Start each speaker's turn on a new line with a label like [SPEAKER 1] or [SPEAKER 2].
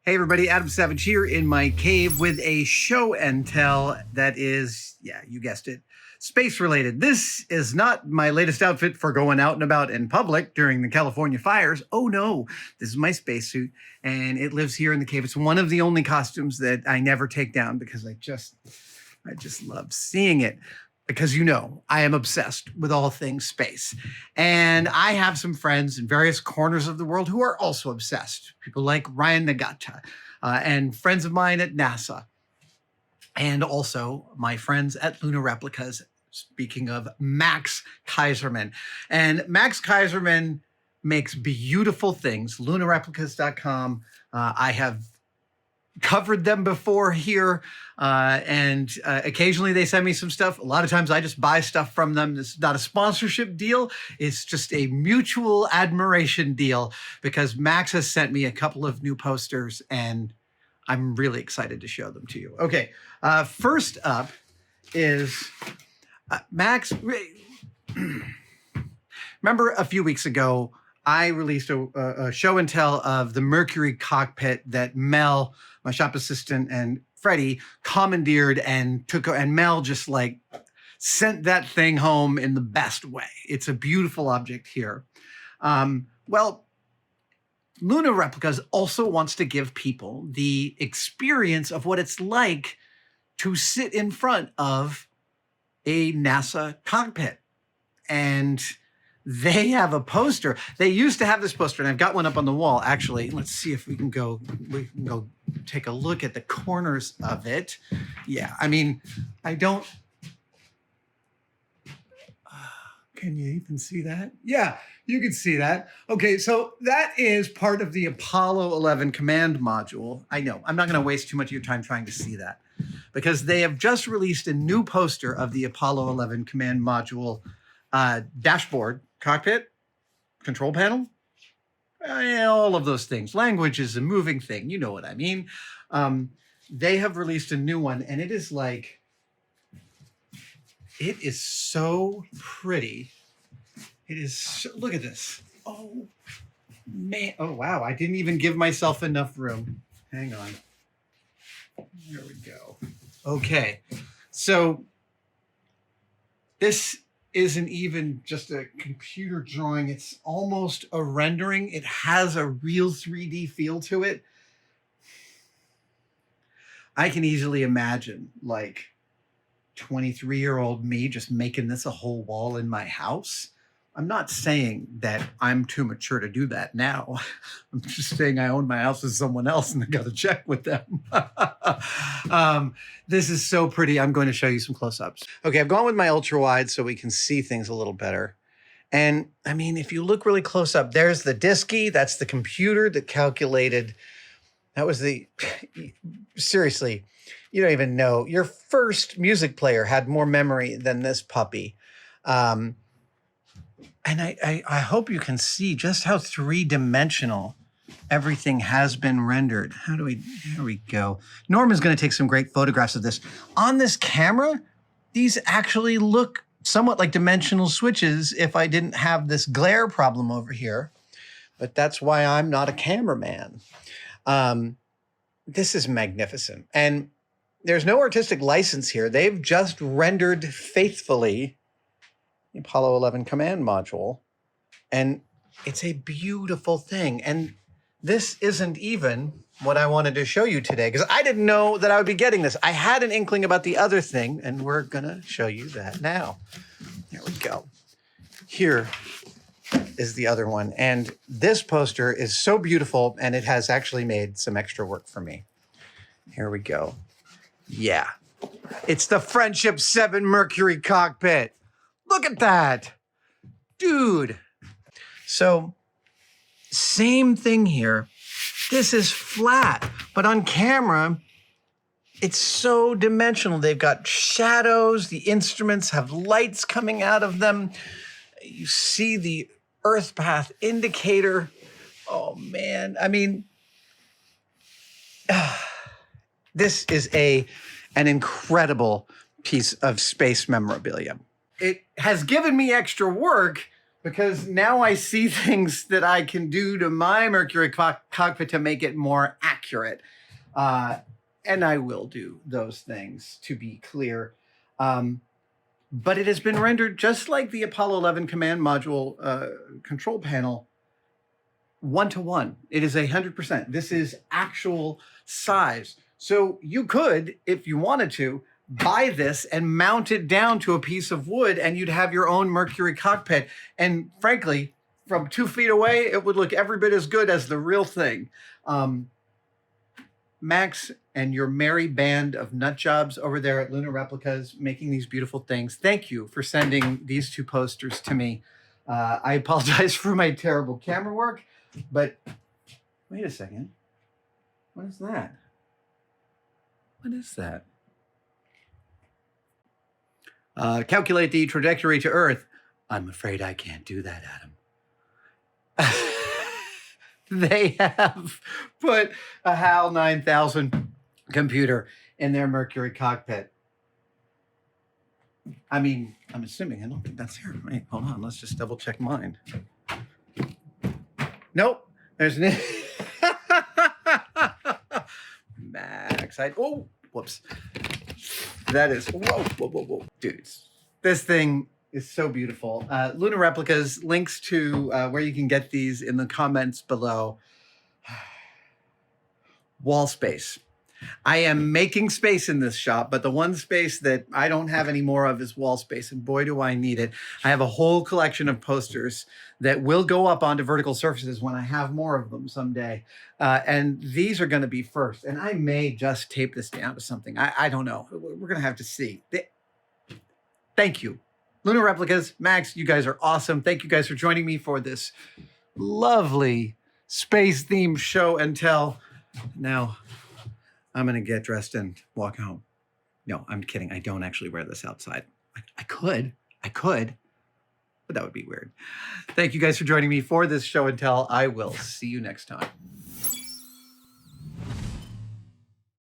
[SPEAKER 1] Hey everybody, Adam Savage here in my cave with a show and tell that is, yeah, you guessed it, space related. This is not my latest outfit for going out and about in public during the California fires. Oh no, this is my spacesuit and it lives here in the cave. It's one of the only costumes that I never take down because I just love seeing it. Because you know, I am obsessed with all things space. And I have some friends in various corners of the world who are also obsessed. People like Ryan Nagata and friends of mine at NASA. And also my friends at Lunar Replicas, speaking of Max Kaiserman. And Max Kaiserman makes beautiful things, lunarreplicas.com. I have covered them before here, and occasionally they send me some stuff. A lot of times I just buy stuff from them. This is not a sponsorship deal. It's just a mutual admiration deal because Max has sent me a couple of new posters and I'm really excited to show them to you. Okay, first up is Max. Remember a few weeks ago, I released a show and tell of the Mercury cockpit that Mel, my shop assistant, and Freddie commandeered and took, and Mel just like sent that thing home in the best way. It's a beautiful object here. Well, Lunar Replicas also wants to give people the experience of what it's like to sit in front of a NASA cockpit. And they have a poster. They used to have this poster, and I've got one up on the wall, actually. Let's see if we can go take a look at the corners of it. Yeah, I mean, I don't... can you even see that? Yeah, you can see that. Okay, so that is part of the Apollo 11 command module. I know, I'm not going to waste too much of your time trying to see that because they have just released a new poster of the Apollo 11 command module dashboard, cockpit, control panel, all of those things. Language is a moving thing. You know what I mean. They have released a new one, and it is like, it is so pretty. It is, so, look at this. Oh, man. Oh, wow. I didn't even give myself enough room. Hang on. There we go. Okay. So this isn't even just a computer drawing. It's almost a rendering. It has a real 3D feel to it. I can easily imagine like 23-year-old me just making this a whole wall in my house. I'm not saying that I'm too mature to do that now. I'm just saying I own my house with someone else and I got to check with them. This is so pretty. I'm going to show you some close-ups. Okay, I've gone with my ultra wide so we can see things a little better. And I mean, if you look really close up, there's the disky. That's the computer that calculated. That was the, seriously, you don't even know. Your first music player had more memory than this puppy. And I hope you can see just how three-dimensional everything has been rendered. Here we go. Norm is going to take some great photographs of this. On this camera, these actually look somewhat like dimensional switches if I didn't have this glare problem over here. But that's why I'm not a cameraman. This is magnificent. And there's no artistic license here. They've just rendered faithfully the Apollo 11 command module. And it's a beautiful thing. And this isn't even what I wanted to show you today because I didn't know that I would be getting this. I had an inkling about the other thing, and we're going to show you that now. There we go. Here is the other one. And this poster is so beautiful, and it has actually made some extra work for me. Here we go. Yeah. It's the Friendship 7 Mercury cockpit. Look at that. Dude. So, same thing here. This is flat, but on camera, it's so dimensional. They've got shadows. The instruments have lights coming out of them. You see the Earth path indicator. Oh, man. I mean, this is an incredible piece of space memorabilia. It has given me extra work because now I see things that I can do to my Mercury cockpit to make it more accurate. And I will do those things, to be clear. But it has been rendered just like the Apollo 11 command module control panel, 1-to-1. It is 100%. This is actual size. So you could, if you wanted to, buy this and mount it down to a piece of wood, and you'd have your own Mercury cockpit. And frankly, from 2 feet away, it would look every bit as good as the real thing. Max and your merry band of nut jobs over there at Lunar Replicas making these beautiful things. Thank you for sending these 2 posters to me. I apologize for my terrible camera work, but wait a second. What is that? What is that? Calculate the trajectory to Earth. I'm afraid I can't do that, Adam. They have put a HAL 9000 computer in their Mercury cockpit. I mean, I'm assuming, I don't think that's here. Wait, hold on, let's just double check mine. Nope, there's an Max. Oh, whoops. That is, whoa. Dudes, this thing is so beautiful. Lunar Replicas, links to where you can get these in the comments below. Wall space. I am making space in this shop, but the one space that I don't have any more of is wall space, and boy, do I need it. I have a whole collection of posters that will go up onto vertical surfaces when I have more of them someday. And these are going to be first, and I may just tape this down to something. I don't know. We're going to have to see. Thank you. Lunar Replicas, Max, you guys are awesome. Thank you guys for joining me for this lovely space-themed show and tell. Now, I'm going to get dressed and walk home. No, I'm kidding. I don't actually wear this outside. I could, but that would be weird. Thank you guys for joining me for this show and tell. I will see you next time.